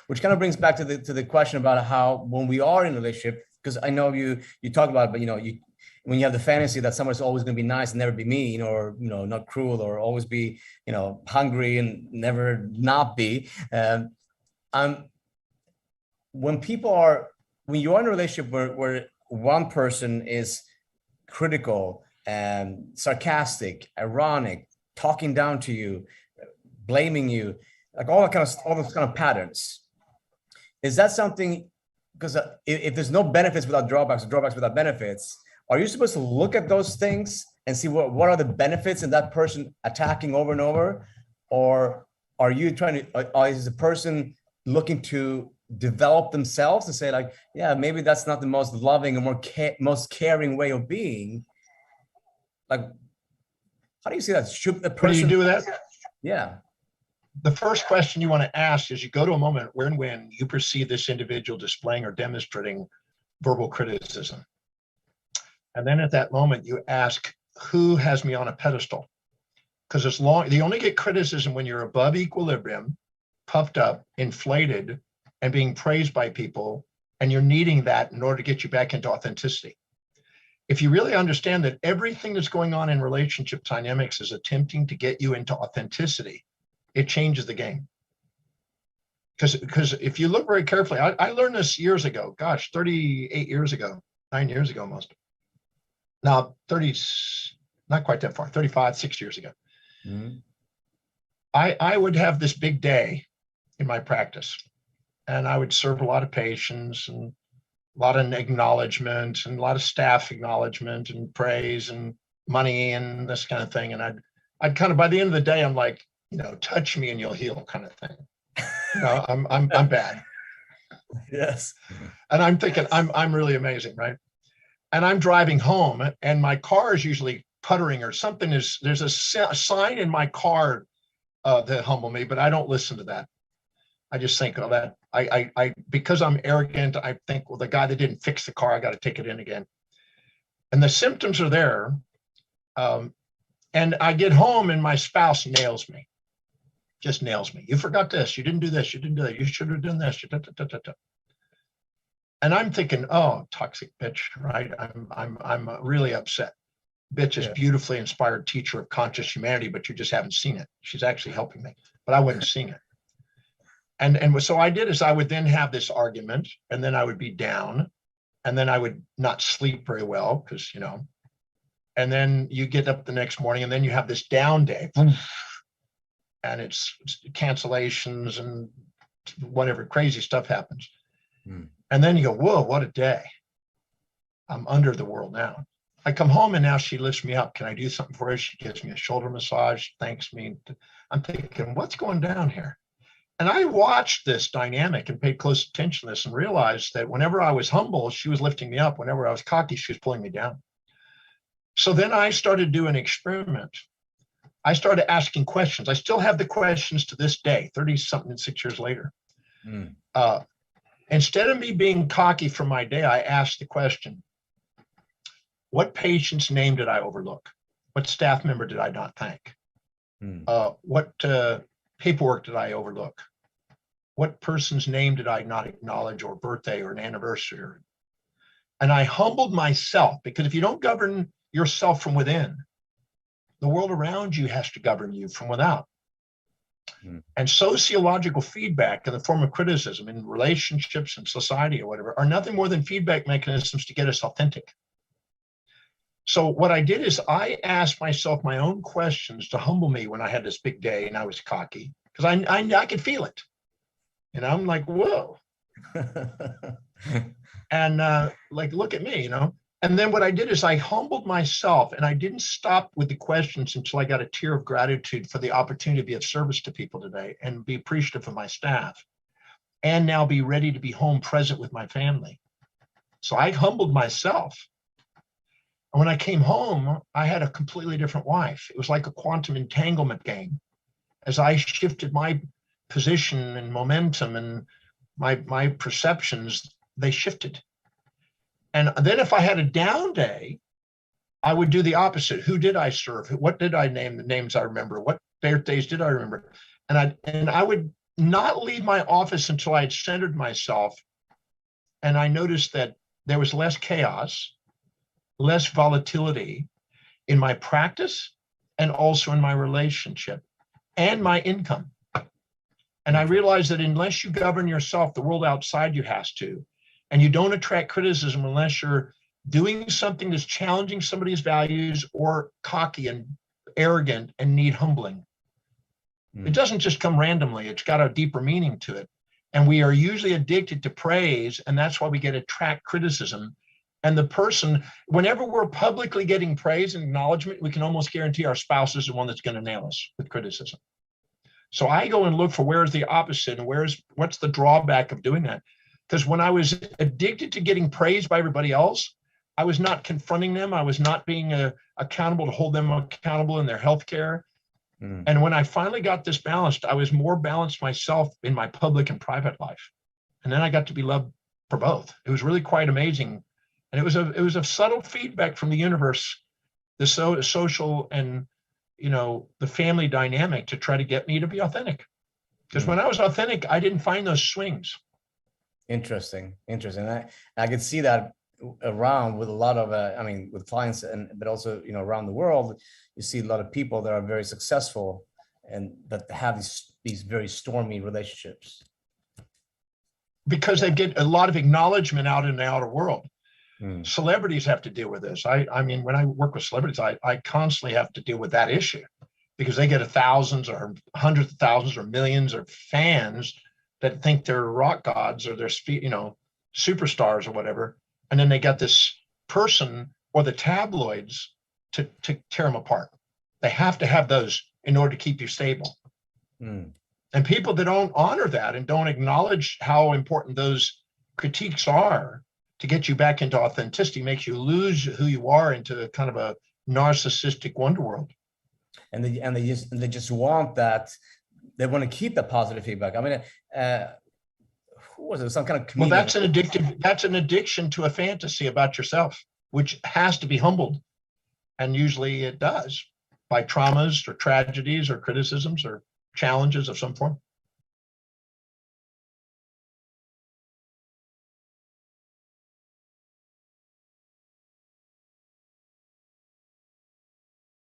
which kind of brings back to the question about how when we are in a relationship, because I know you talk about it, but when you have the fantasy that someone's always going to be nice and never be mean, or not cruel, or always be hungry and never not be. When you're in a relationship where one person is critical and sarcastic, ironic, talking down to you, blaming you, like all those kind of patterns, is that something? Because if there's no benefits without drawbacks, or drawbacks without benefits, are you supposed to look at those things and see what are the benefits in that person attacking over and over? Or are you is the person looking to develop themselves and say like, yeah, maybe that's not the most loving or most caring way of being? Like, how do you see that? Should the person— What do you do with that? Yeah. The first question you want to ask is, you go to a moment where and when you perceive this individual displaying or demonstrating verbal criticism. And then at that moment, you ask, who has me on a pedestal? Because you only get criticism when you're above equilibrium, puffed up, inflated, and being praised by people, and you're needing that in order to get you back into authenticity. If you really understand that everything that's going on in relationship dynamics is attempting to get you into authenticity, it changes the game. Because if you look very carefully, I learned this years ago, gosh, 38 years ago, 9 years ago almost. Now, 30, not quite that far, 35, 6 years ago. Mm-hmm. I would have this big day in my practice, and I would serve a lot of patients and a lot of acknowledgement and a lot of staff acknowledgement and praise and money and this kind of thing. And I'd kind of, by the end of the day, I'm like, touch me and you'll heal kind of thing. I'm bad. Yes. And I'm thinking, I'm really amazing, right? And I'm driving home, and my car is usually puttering or something. There's a sign in my car that humble me, but I don't listen to that. I just think, oh, that I because I'm arrogant, I think, well, the guy that didn't fix the car, I got to take it in again. And the symptoms are there. And I get home and my spouse nails me, just nails me. You forgot this, you didn't do this, you didn't do that, you should have done this. And I'm thinking, oh, toxic bitch, right? I'm really upset. Bitch is beautifully inspired teacher of conscious humanity, but you just haven't seen it. She's actually helping me, but I wasn't seeing it. And so I did is I would then have this argument, and then I would be down, and then I would not sleep very well because, and then you get up the next morning, and then you have this down day, and it's cancellations and whatever crazy stuff happens. And then you go, whoa, what a day. I'm under the world now. I come home and now she lifts me up. Can I do something for her? She gives me a shoulder massage, thanks me. I'm thinking, what's going down here? And I watched this dynamic and paid close attention to this and realized that whenever I was humble, she was lifting me up. Whenever I was cocky, she was pulling me down. So then I started doing an experiment. I started asking questions. I still have the questions to this day, 30-something, 6 years later. Instead of me being cocky from my day, I asked the question, what patient's name did I overlook? What staff member did I not thank? What paperwork did I overlook? What person's name did I not acknowledge, or birthday or an anniversary? And I humbled myself, because if you don't govern yourself from within, the world around you has to govern you from without. And sociological feedback in the form of criticism in relationships and society or whatever are nothing more than feedback mechanisms to get us authentic. So what I did is I asked myself my own questions to humble me when I had this big day and I was cocky, because I could feel it. I'm like, whoa. And like, look at me, And then what I did is I humbled myself, and I didn't stop with the questions until I got a tear of gratitude for the opportunity to be of service to people today and be appreciative of my staff, and now be ready to be home present with my family. So I humbled myself. And when I came home, I had a completely different wife. It was like a quantum entanglement game. As I shifted my position and momentum and my perceptions, they shifted. And then if I had a down day, I would do the opposite. Who did I serve? What did I name? The names I remember. What birthdays did I remember? And I would not leave my office until I had centered myself. And I noticed that there was less chaos, less volatility in my practice and also in my relationship and my income. And I realized that unless you govern yourself, the world outside you has to. And you don't attract criticism unless you're doing something that's challenging somebody's values or cocky and arrogant and need humbling. It doesn't just come randomly. It's got a deeper meaning to it. And we are usually addicted to praise, and that's why we get attract criticism. And the person, whenever we're publicly getting praise and acknowledgement, we can almost guarantee our spouse is the one that's going to nail us with criticism. So I go and look for where's the opposite and what's the drawback of doing that. Because when I was addicted to getting praised by everybody else, I was not confronting them. I was not being accountable to hold them accountable in their healthcare. And when I finally got this balanced, I was more balanced myself in my public and private life. And then I got to be loved for both. It was really quite amazing. And it was a subtle feedback from the universe, the social and, the family dynamic to try to get me to be authentic. Because when I was authentic, I didn't find those swings. Interesting. I could see that around with a lot of, with clients but also, around the world, you see a lot of people that are very successful and that have these very stormy relationships. Because they get a lot of acknowledgement out in the outer world. Celebrities have to deal with this. I mean, when I work with celebrities, I constantly have to deal with that issue because they get thousands or hundreds of thousands or millions of fans that think they're rock gods or they're, superstars or whatever. And then they got this person or the tabloids to tear them apart. They have to have those in order to keep you stable. And people that don't honor that and don't acknowledge how important those critiques are to get you back into authenticity makes you lose who you are into kind of a narcissistic wonderworld. And they just want that. They want to keep the positive feedback. I mean, who was it? Some kind of comedian. Well, that's an addiction to a fantasy about yourself, which has to be humbled. And usually it does by traumas or tragedies or criticisms or challenges of some form.